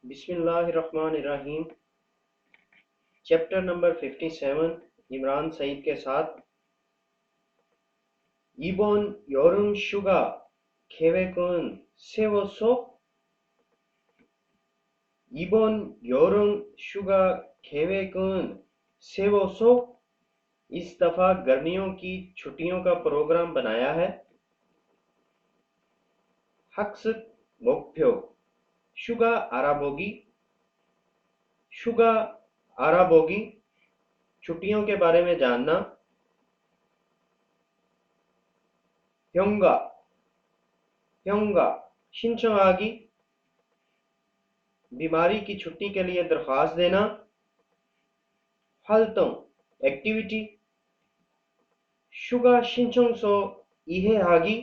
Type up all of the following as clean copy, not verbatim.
बिस्मिल्लाहिर्रहमानिर्रहीम। Chapter number 57 Imran Saeed के साथ। 이번 여름 휴가 계획은 세웠어? 이번 여름 휴가 계획은 세웠어? इस दफा गर्मियों की छुट्टियों का प्रोग्राम बनाया है। 학습 목표 휴가 알아보기 휴가 알아보기 छुट्टियों के बारे में जानना। 병가 신청하기 बीमारी की छुट्टी के लिए दरख्वास्त देना। 활동 एक्टिविटी 휴가 신청서 이해하기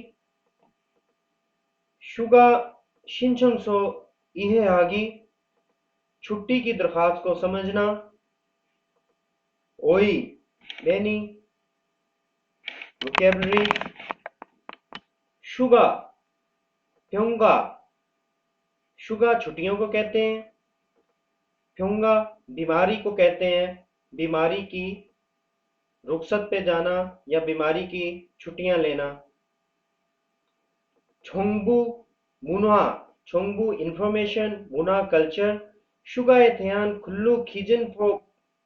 휴가 신청서 이해하기 छुट्टी की दरख्वास्त को समझना। ओई मैनी वोकैबुलरी शुगा प्योंगा शुगा छुट्टियों को कहते हैं। प्योंगा बीमारी को कहते हैं। बीमारी की रुखसत पे जाना या बीमारी की छुट्टियां लेना। छोंगबू मुनहा छोंगबू इंफॉर्मेशन मुना कल्चर शुगाए थेहान खुल्लू खीजन फो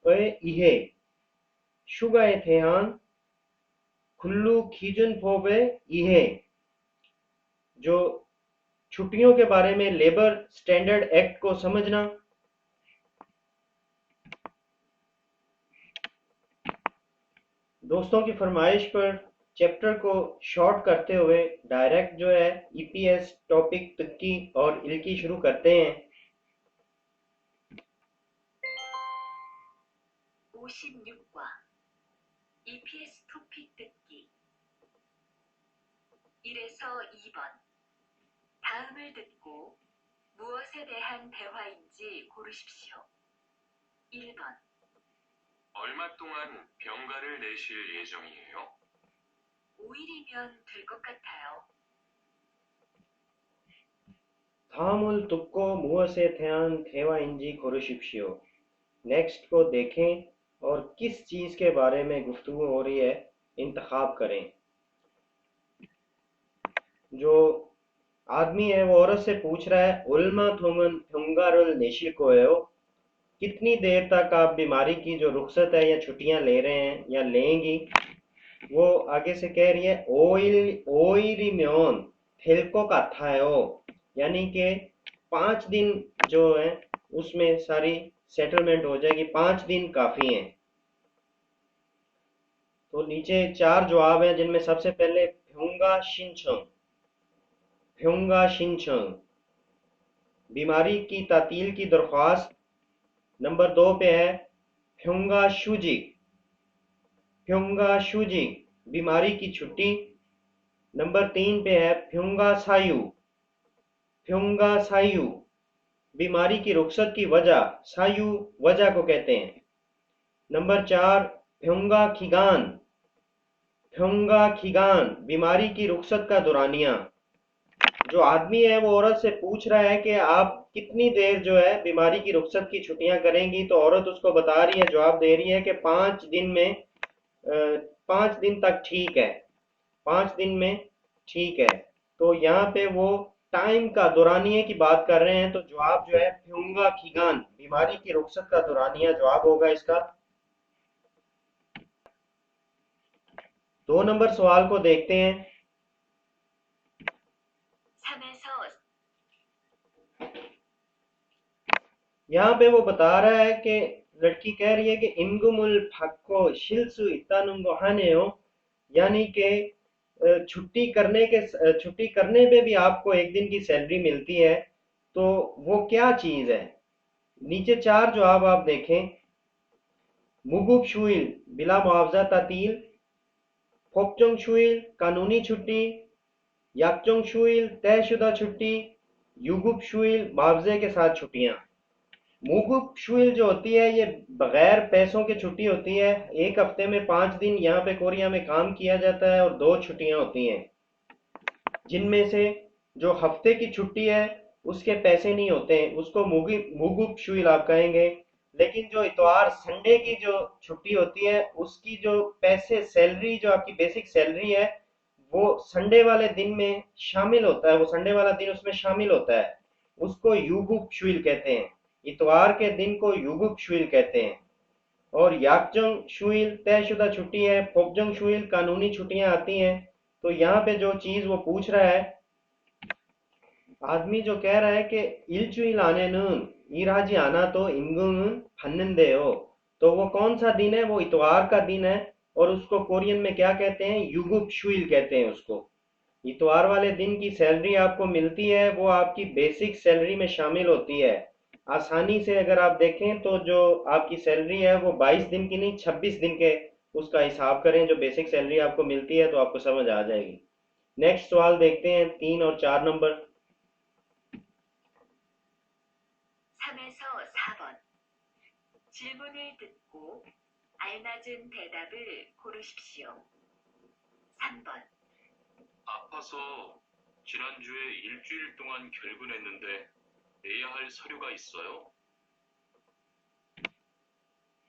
इहे शुगाए थेहान खुल्लू खीजन फोबे इहे जो छुट्टियों के बारे में लेबर स्टैंडर्ड एक्ट को समझना। दोस्तों की फरमाइश पर चैप्टर को शॉर्ट करते हुए डायरेक्ट जो है ईपीएस टॉपिक तक्की और इल्की शुरू करते हैं। 56과 EPS 토픽 듣기 1에서 2번 다음을 듣고 무엇에 대한 대화인지 고르십시오. 1번 얼마 동안 병가를 내실 예정이에요? 5일이면 될 것 같아요. 다음을 듣고 무엇에 대한 대화인지 고르십시오। नेक्स्ट को देखें और किस चीज के बारे में गुफ्तगू हो रही है इंतखाब करें। जो आदमी है वो औरत से पूछ रहा है उल्मा थोमन थुंगारुल नेशिल को है, कितनी देर तक आप बीमारी की जो रुखसत है या छुट्टियां ले रहे हैं या लेंगी। वो आगे से कह रही है ओइरिम्योन थेल्को का था यानी कि 5 दिन जो है उसमें सारी सेटलमेंट हो जाएगी। 5 दिन काफी हैं। तो नीचे 4 जवाब हैं जिनमें सबसे पहले फ्यूंगा शिनचंग बीमारी की तातील की दरख्वास्त। नंबर 2 पे है फ्यूंगा शूजी बीमारी की छुट्टी। नंबर 3 पे है फ्यूंगा सायु बीमारी की रुखसत की वजह। सायु वजह को कहते हैं। नंबर 4 फ्यूंगा खिगान बीमारी की रुखसत का दौरानिया। जो आदमी है वो औरत से पूछ रहा है कि आप कितनी देर जो है बीमारी की रुखसत की छुट्टियां करेंगी। तो औरत उसको बता रही है, जवाब दे रही है कि 5 दिन में 5 दिन तक ठीक है। 5 दिन में ठीक है। तो यहाँ पे वो टाइम का दौरानिये की बात कर रहे हैं। तो जवाब जो है फ्यूंगा खिगान बीमारी की रुखसत का दौरानिया जवाब होगा इसका। 2 नंबर सवाल को देखते हैं। 3에서 यहाँ पे वो बता रहा है कि लड़की कह रही है कि इमगुमुल फक्को शिल्सु इतानुंगो हाने हो, यानी कि छुट्टी करने पे भी आपको 1 दिन की सैलरी मिलती है। तो वो क्या चीज है। नीचे 4 जवाब आप देखें। मुगुब शुइल बिला मुआवजा तातील, फोकचोंग शुइल कानूनी छुट्टी, याकचोंग शुइल तयशुदा छुट्टी, युगुब शुइल मुआवजे के साथ छुट्टियां। मुगुब शुइल जो होती है ये बगैर पैसों की छुट्टी होती है। 1 हफ्ते में 5 दिन यहाँ पे कोरिया में काम किया जाता है और 2 छुट्टियां होती हैं, जिनमें से जो हफ्ते की छुट्टी है उसके पैसे नहीं होते हैं, उसको मुगुप शुइल आप कहेंगे। लेकिन जो इतवार संडे की जो छुट्टी होती है उसकी जो पैसे सैलरी जो आपकी बेसिक सैलरी है वो संडे वाले दिन में शामिल होता है, वो संडे वाला दिन उसमें शामिल होता है, उसको युगुप शुइल कहते हैं। इतवार के दिन को युगुप शुइल कहते हैं। और याकजंग शुइल तयशुदा छुट्टी है, फोकजंग शुइल कानूनी छुट्टियां आती हैं। तो यहाँ पे जो चीज वो पूछ रहा है, आदमी जो कह रहा है कि 일주일 안에는 일하지 않아도 임금은 받는데요, तो वो कौन सा दिन है? वो इतवार का दिन है। और उसको कोरियन में क्या कहते हैं? युगुप शुइल कहते हैं उसको। इतवार वाले दिन की सैलरी आपको मिलती है, वो आपकी बेसिक सैलरी में शामिल होती है। आसानी से अगर आप देखें तो जो आपकी सैलरी है वो 22 दिन की नहीं 26 दिन के उसका हिसाब करें जो बेसिक सैलरी आपको मिलती है, तो आपको समझ आ जाएगी। नेक्स्ट सवाल देखते हैं 3 और 4 नंबर। 3에서 4번. 질문을 듣고 알맞은 대답을 고르십시오. 3번. 아파서 지난주에 일주일 동안 결근했는데 내야 할 서류가 있어요?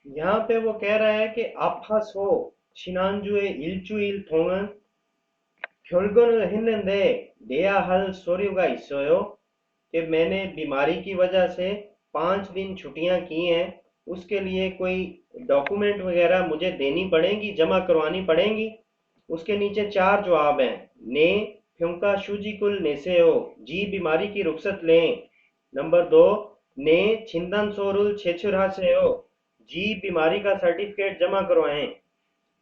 यहाँ पे वो कह रहा है कि 아파서 지난주에 일주일 동안 결근을 했는데 내야 할 서류가 있어요, कि मैंने बीमारी की वजह से 5 दिन छुट्टियां की हैं, उसके लिए कोई डॉक्यूमेंट वगैरह मुझे देनी पड़ेंगी, जमा करवानी पड़ेंगी। उसके नीचे 4 जवाब हैं। ने फ्योंका शुजिकुल नेसेओ, जी बीमारी की रुखसत लें। नंबर 2, ने छिंदन सोरुल छेछुरासेओ, जी बीमारी का सर्टिफिकेट जमा करवाएं।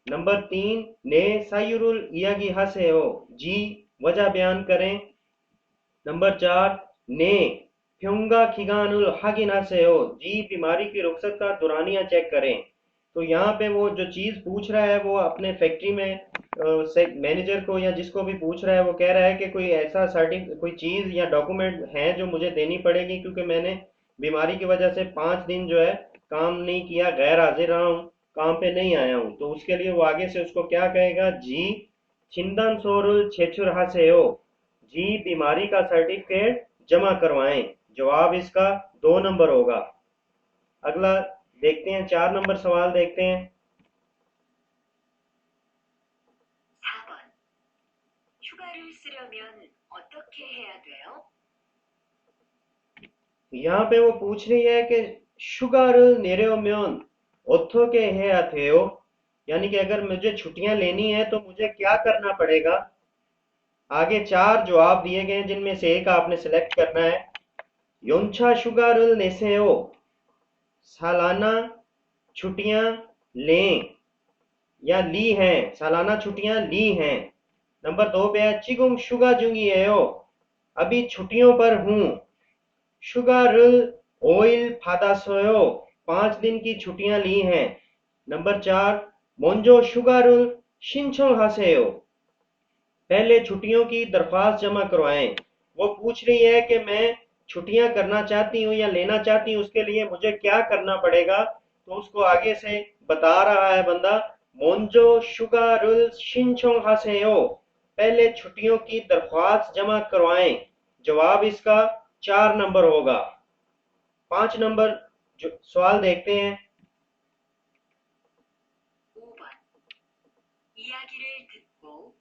नंबर 3, ने सायुरुल इयागी हासेओ, जी वजह बयान करें। नंबर 4, ने फ्योंगा खिगानुल हागिनासेओ, जी बीमारी की रुखसत का दुरानिया चेक करें। तो यहाँ पे वो जो चीज़ पूछ रहा है वो अपने फैक्ट्री में मैनेजर को या जिसको भी पूछ रहा है वो कह रहा है कि कोई ऐसा सर्टिफिकेट कोई चीज़ या डॉक्यूमेंट है जो मुझे देनी पड़ेगी, क्योंकि मैंने बीमारी की वजह से 5 दिन जो है काम नहीं किया, गैर हाजिर रहा हूँ, काम पे नहीं आया हूँ। तो उसके लिए वो आगे से उसको क्या कहेगा? जी चिंदन सोरुल छेछुर हासेओ, जी बीमारी का सर्टिफिकेट जमा करवाएं। जवाब इसका 2 नंबर होगा। अगला देखते हैं 4 नंबर सवाल देखते हैं। 4번. 휴가를 쓰려면 어떻게 해야 돼요? यहाँ पे वो पूछ रही है कि शुगर नेरेओम्योन 어떻게 해야 돼요, यानी कि अगर मुझे छुट्टियां लेनी है तो मुझे क्या करना पड़ेगा। आगे 4 जवाब दिए गए हैं जिनमें से एक आपने सिलेक्ट करना है। योंछा शुगर नेसेओ, सालाना छुट्टियां लें या ली हैं, सालाना छुट्टियां ली हैं। नंबर 2 पे है चिगुम शुगा जुंगी है, अभी छुट्टियों पर हूँ। शुगर ऑयल फादासोयो, 5 दिन की छुट्टियां ली हैं। नंबर 4, मोंजो शुगर शिंचो हासेयो, पहले छुट्टियों की दरख्वास्त जमा करवाएं। वो पूछ रही है कि मैं छुट्टियां करना चाहती हूँ या लेना चाहती हूँ, उसके लिए मुझे क्या करना पड़ेगा। तो उसको आगे से बता रहा है बंदा, मोंजो शुगारुल शिंचों हासेयो, पहले छुट्टियों की दरख्वास्त जमा करवाएं। जवाब इसका 4 नंबर होगा। 5 नंबर जो सवाल देखते हैं। 5번. 이야기를 듣고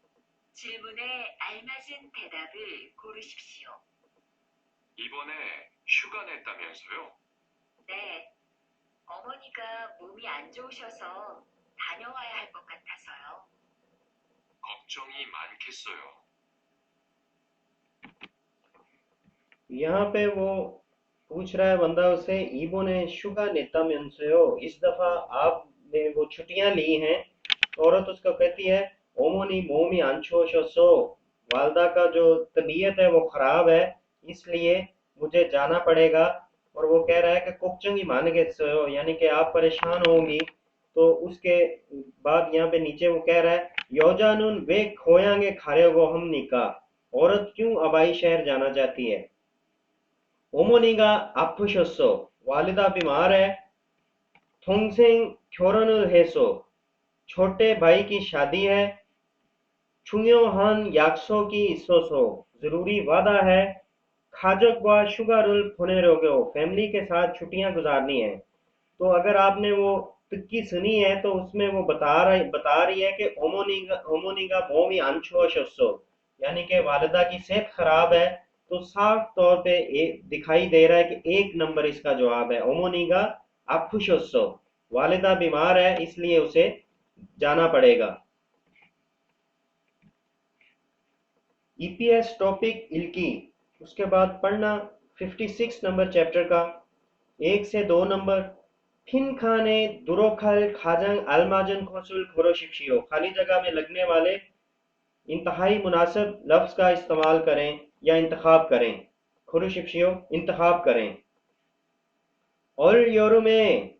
질문에 알맞은 대답을 고르십시오. 이번에 휴가 냈다면서요? 네. 어머니가 몸이 안 좋으셔서 다녀와야 할 것 같아서요. 걱정이 많겠어요. यहाँ पे वो पूछ रहा है बंदा उससे, ईबो ने शुगा नेता हो, इस दफा आपने वो छुट्टियां ली हैं। औरत उसको कहती है ओमोनी मोमी आंशोशो, वालदा का जो तबीयत है वो खराब है, इसलिए मुझे जाना पड़ेगा। और वो कह रहा है कि कोपचंगी मान के सो, यानी कि आप परेशान होंगी। तो उसके बाद यहाँ पे नीचे वो कह रहा है योजानुन वे खोयांगे खारे गो हम निका, औरत क्यों अबाई शहर जाना चाहती है। ओमोनीगा आफुशोसो, वालिदा बीमार है। थोंगसेंग क्योरनुल हेसो, छोटे भाई की शादी है। छुंग्यो हन याक्सो की इसोसो, जरूरी वादा है। 가족과 휴가를 보내려고 फैमिली के साथ छुट्टियां गुजारनी है। तो अगर आपने वो तुक्की सुनी है तो उसमें वो बता रही है कि ओमोनिगा मोमी अंशोशो, यानी कि वालिदा की सेहत खराब है। तो साफ तौर पे दिखाई दे रहा है कि एक नंबर इसका जवाब है, ओमोनिगा अफुशोसो। वालिदा बीमार है इसलिए उसे जाना पड़ेगा। ईपीएस टॉपिक इल्की, उसके बाद पढ़ना 56 नंबर चैप्टर का 1 से 2 नंबर। फिन खाने दुरोखल खाजंग अलमाजन खोसुल खोरोशिक्षियो, खाली जगह में लगने वाले इंतहाई मुनासिब लफ्ज का इस्तेमाल करें या इंतखाब करें। खोरोशिक्षियो इंतखाब करें। और योरू में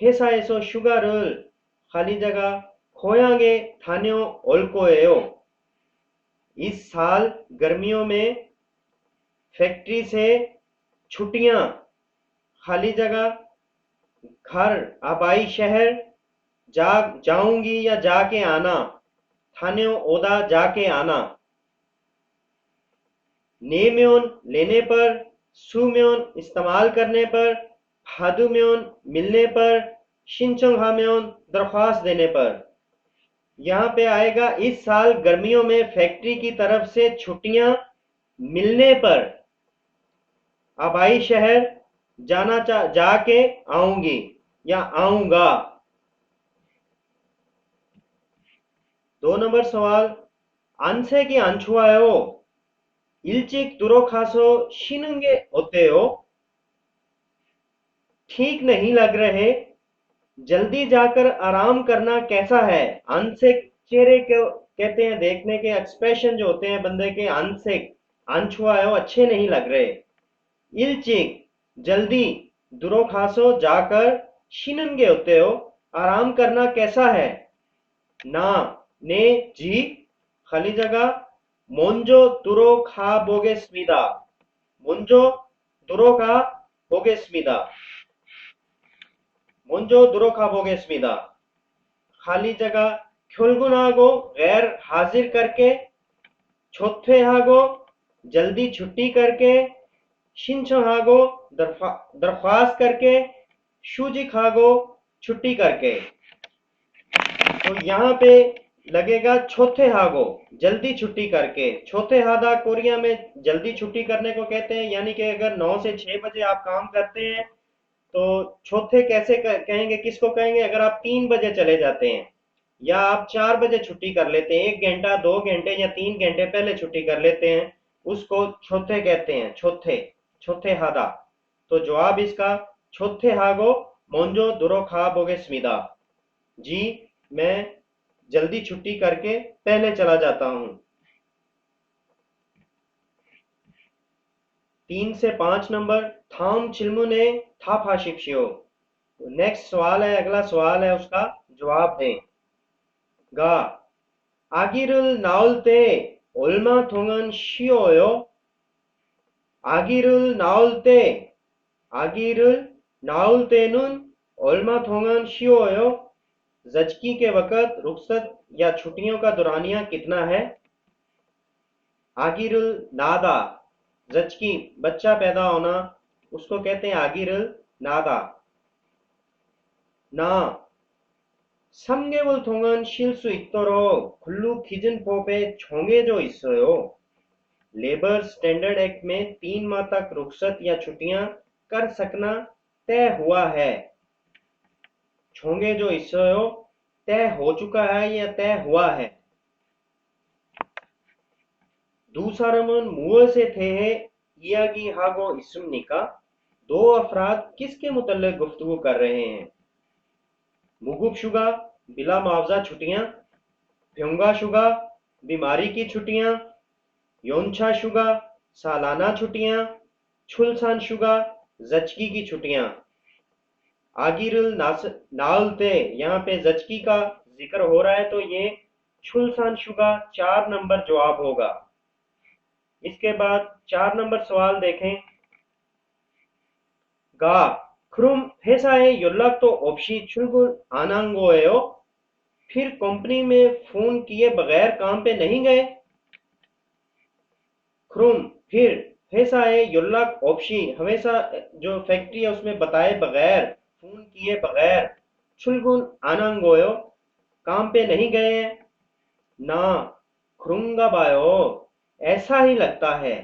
हेसा एसो शुगारुल, खाली जगह खोयांगे थान्यो ओल्कोएयो, इस साल गर्मियों में फैक्ट्री से छुट्टियां, खाली जगह घर आबाई शहर जाऊंगी या जाके आना, थाने ओदा जाके आना। नेम्योन लेने पर, सुम्योन इस्तेमाल करने पर, हादुम्योन मिलने पर, शिनचोंगहाम्योन दरख्वास्त देने पर। यहाँ पे आएगा इस साल गर्मियों में फैक्ट्री की तरफ से छुट्टियां मिलने पर, आबाई शहर जाके आऊंगी या आऊंगा। 2 नंबर सवाल, 안색이 안 좋아요. 일찍 들어가서 쉬는 게 어때요? ठीक नहीं लग रहे, जल्दी जाकर आराम करना कैसा है? अनसेक चेहरे को कहते हैं, देखने के एक्सप्रेशन जो होते हैं बंदे के, अनसेक अनछुआयो अच्छे नहीं लग रहे। इल्चिक जल्दी, दुरो खासो जाकर, शिननगे होते हो आराम करना कैसा है? ना ने जी, खाली जगह मोंजो दुरो खा बोगे स्मिदा, मोंजो दुरो खा बोगे स्मिदा, मोंजो दुरो खा बोगे स्मिदा। खाली जगह ख्योलगुनागो गैर हाजिर करके, छोथे हागो जल्दी छुट्टी करके, शिनचहागो दरख्वास्त करके, शूजी खागो छुट्टी करके। तो यहाँ पे लगेगा छोथे हागो जल्दी छुट्टी करके। छोथे हादा कोरिया में जल्दी छुट्टी करने को कहते हैं, यानी कि अगर 9 से 6 बजे आप काम करते हैं तो छोथे कैसे कहेंगे, किसको कहेंगे? अगर आप 3 बजे चले जाते हैं या आप 4 बजे छुट्टी कर लेते हैं, 1 घंटा 2 घंटे या 3 घंटे पहले छुट्टी कर लेते हैं, उसको छोथे कहते हैं। छोथे हादा। तो जवाब इसका छोथे हागो मोंजो दुरो खा बोगे स्मिदा, जी मैं जल्दी छुट्टी करके पहले चला जाता हूं। 3 से 5 नंबर, थाम चिल्मुने था फाशिक्षियो। नेक्स्ट सवाल है, अगला सवाल है, उसका जवाब दें। गा 아기를 낳을 때 얼마 동안 쉬어요? 아기를 낳을 때는 얼마 동안 쉬어요? जचकी के वक़्त रुखसत या छुट्टियों का दुरानिया कितना है? आगिरुल नादा, जचकी बच्चा पैदा होना, उसको कहते हैं आगिरुल नादा। ना 3개월 동안 쉴 수 있도록 근로 기준법에 정해져 있어요. लेबर स्टैंडर्ड एक्ट में 3 माह तक रुखसत या छुट्टियां कर सकना तय हुआ है। छोंगे जो इसयो तय हो चुका है या तय हुआ है। दूसरमन मुआ से थे इयागी हागो इसमनिका, 2 अफराद किसके मुतल्लिक गुफ्तगू कर रहे हैं? मुगुब शुगा बिला मुआवजा छुट्टियां, फ्योंगा शुगा बीमारी की छुट्टियां, योनछा शुगा सालाना छुट्टियां, छुलसान शुगा जचकी की छुट्टियां। आगिरुल नालते, यहाँ पे जचकी का जिक्र हो रहा है तो ये छुलसान शुगा 4 नंबर जवाब होगा। इसके बाद 4 नंबर सवाल देखें। गा 크롬 회사에 연락도 없이 출근 안 한 거예요? फिर कंपनी में फोन किए बगैर काम पे नहीं गए? क्रोम फिर हेसाए युल्लक ऑप्शी हमेशा जो फैक्ट्री है उसमें बताए बगैर, फोन किए बगैर, छुलगुन आनंगोयो काम पे नहीं गए हैं ना, खुरुंगा बायो ऐसा ही लगता है।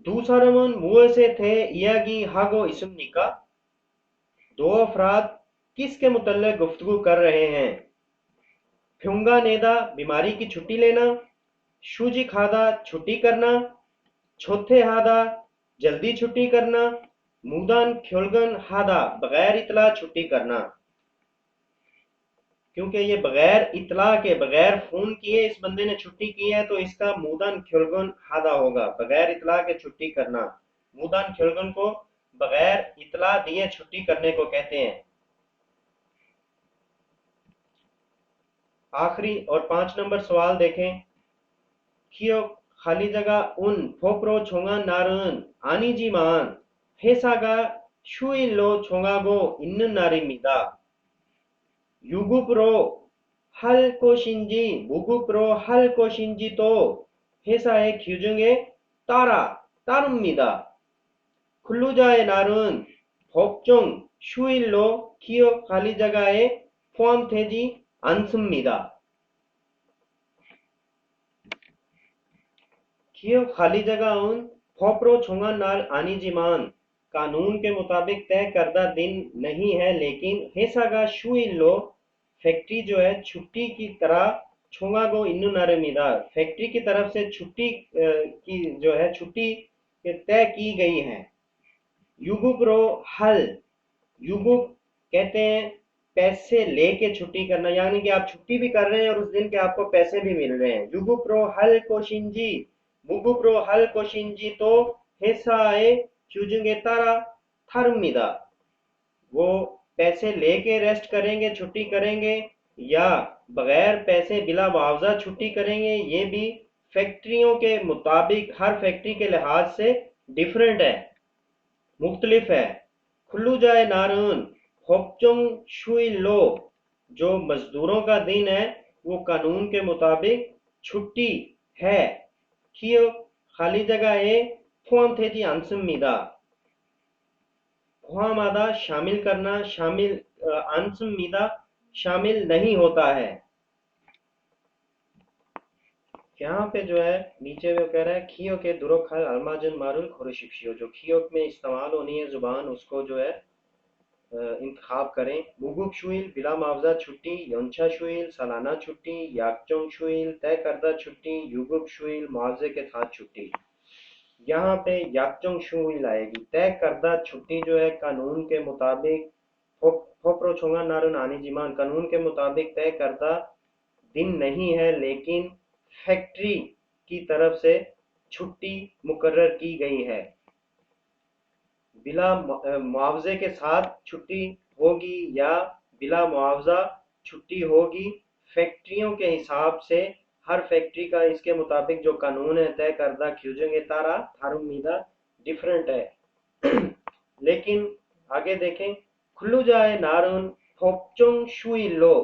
दूसरमन मुंह से थे इयागी हागो इसुमनिका, दो अफराद किसके मुतल्लिक गुफ्तगू कर रहे हैं। फ्यूंगा नेदा बीमारी की छुट्टी लेना, शूजी खादा छुट्टी करना, छोथे हादा जल्दी छुट्टी करना, मुदान ख्योलगन हादा बगैर इतला छुट्टी करना। क्योंकि ये बगैर इतला के बगैर फोन किए इस बंदे ने छुट्टी की है तो इसका मुदान ख्योलगन हादा होगा, बगैर इतला के छुट्टी करना। मुदान ख्योलगन को बगैर इतला दिए छुट्टी करने को कहते हैं। आखिरी और 5 नंबर सवाल देखें। खियो खाली जगह उन फोप्रो छोंगा नारन आनीजीमान हेसागा शुइलो छोंगागो इन नारीमिदा, 유급으로 할 것인지 무급으로 할 것인지도 회사의 규정에 따릅니다. 근로자의 날은 법정 휴일로 기업 관리자가에 포함되지 않습니다. 기업 खाली जगह उन फॉपरो छोंगा नाल आनीजिमान कानून के मुताबिक तय करदा दिन नहीं है, लेकिन हेसागा शुइलो फैक्ट्री जो है छुट्टी की तरह छोंगागो इन्नु नारेमिदा फैक्ट्री की तरफ से छुट्टी की जो है छुट्टी तय की गई है। युगुप्रो हल युगुप कहते हैं पैसे लेके छुट्टी करना, यानी कि आप छुट्टी भी कर रहे हैं और उस दिन के आपको पैसे भी मिल रहे हैं। युगुप्रो हल कोशिंजी मुगुप्रो हल कोशिंजी तो हेसाए क्यूजुंगे तारा थारुमिदा, वो पैसे लेके रेस्ट करेंगे छुट्टी करेंगे या बगैर पैसे बिला मुआवजा छुट्टी करेंगे, ये भी फैक्ट्रियों के मुताबिक हर फैक्ट्री के लिहाज से डिफरेंट है, मुख्तलिफ है। खुल्लू जाए नारून होपचुंग शुई लो जो मजदूरों का दिन है वो कानून के मुताबिक छुट्टी है। कियो खाली जगह ए फॉर्म थे जी आंसमिदा मादा शामिल करना, शामिल आंसमिदा शामिल नहीं होता है। यहाँ पे जो है नीचे वो कह रहा है खियो के दुरुखाल अलमाजन मारुल खुरशिप्शियो, जो खियो में इस्तेमाल होनी है जुबान उसको जो है इंतखाब करें। मुगुब शुइल बिला मुआवजा छुट्टी, यंशा शुइल सालाना छुट्टी, याकचोंग शुइल तय करदा छुट्टी, युगुब शुइल मुआवजे के साथ छुट्टी। यहाँ पे याकचोंग शुइल आएगी। तय करदा छुट्टी जो है कानून के मुताबिक फोप्रो छोंगा नारुन आनी जिमान कानून के मुताबिक तय करदा दिन नहीं है, लेकिन फैक्ट्री की तरफ से छुट्टी मुकर्रर की गई है। बिला मुआवजे के साथ छुट्टी होगी या बिला मुआवजा छुट्टी होगी, फैक्ट्रियों के हिसाब से हर फैक्ट्री का इसके मुताबिक जो कानून है तय करदा ख्यूजेंगे तारा थारुमीदा डिफरेंट है। लेकिन आगे देखें खुल्लू जाए नारुन फोपचोंग शुई लो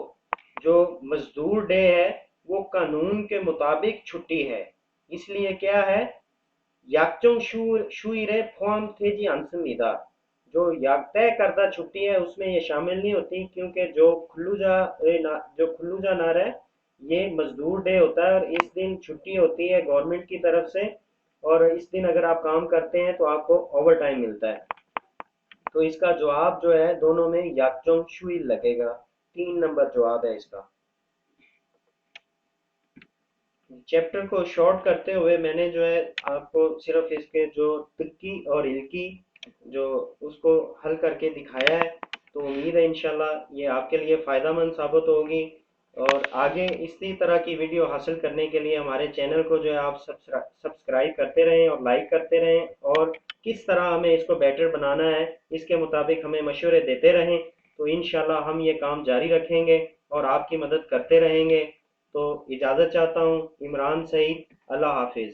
जो मजदूर डे है वो कानून के मुताबिक छुट्टी है, इसलिए क्या है याकचोंग शुई रे फॉर्म थे जी आंसमीदा, जो याक तय करदा छुट्टी है उसमें ये शामिल नहीं होती, क्योंकि जो खुल्लूजा नार है ये मजदूर डे होता है और इस दिन छुट्टी होती है गवर्नमेंट की तरफ से, और इस दिन अगर आप काम करते हैं तो आपको ओवर टाइम मिलता है। तो इसका जवाब जो है दोनों में याकचोंग शुई लगेगा। 3 नंबर जवाब है इसका। चैप्टर को शॉर्ट करते हुए मैंने जो है आपको सिर्फ इसके जो तिक्की और इल्की जो उसको हल करके दिखाया है, तो उम्मीद है इंशाल्लाह ये आपके लिए फ़ायदेमंद साबित होगी। और आगे इसी तरह की वीडियो हासिल करने के लिए हमारे चैनल को जो है आप सब्सक्राइब करते रहें और लाइक करते रहें, और किस तरह हमें इसको बेटर बनाना है इसके मुताबिक हमें मशवरे देते रहें, तो इंशाल्लाह हम ये काम जारी रखेंगे और आपकी मदद करते रहेंगे। तो इजाज़त चाहता हूँ। इमरान सईद, अल्लाह हाफिज़।